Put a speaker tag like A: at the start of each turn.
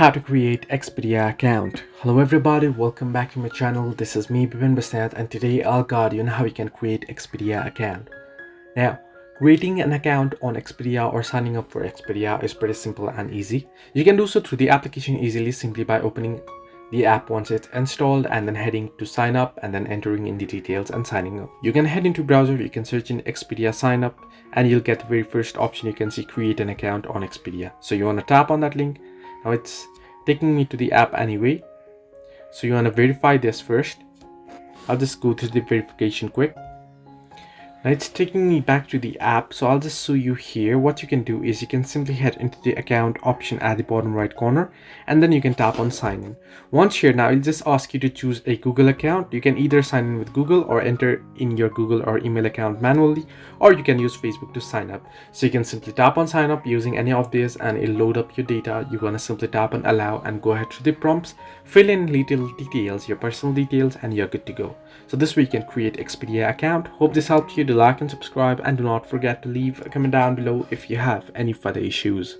A: How to create Expedia account. Hello everybody, welcome back to my channel. This is me Bipin Basnet, and today I'll guide you on how you can create Expedia account. Now, creating an account on Expedia or signing up for Expedia is pretty simple and easy. You can do so through the application easily simply by opening the app once it's installed and then heading to sign up and then entering in the details and signing up. You can head into browser, you can search in Expedia sign up, and you'll get the very first option. You can see create an account on Expedia. So you want to tap on that link. Now it's taking me to the app anyway, so you want to verify this first. I'll just go through the verification quick. Now it's taking me back to the app, so I'll just show you here. What you can do is you can simply head into the account option at the bottom right corner, and then you can tap on sign in. Once here, now it'll just ask you to choose a Google account. You can either sign in with Google or enter in your Google or email account manually, or you can use Facebook to sign up. So you can simply tap on sign up using any of these and it'll load up your data. You're gonna simply tap on allow and go ahead to the prompts, fill in little details, your personal details, and you're good to go. So this way you can create Expedia account. Hope this helped you. Do like and subscribe, and do not forget to leave a comment down below if you have any further issues.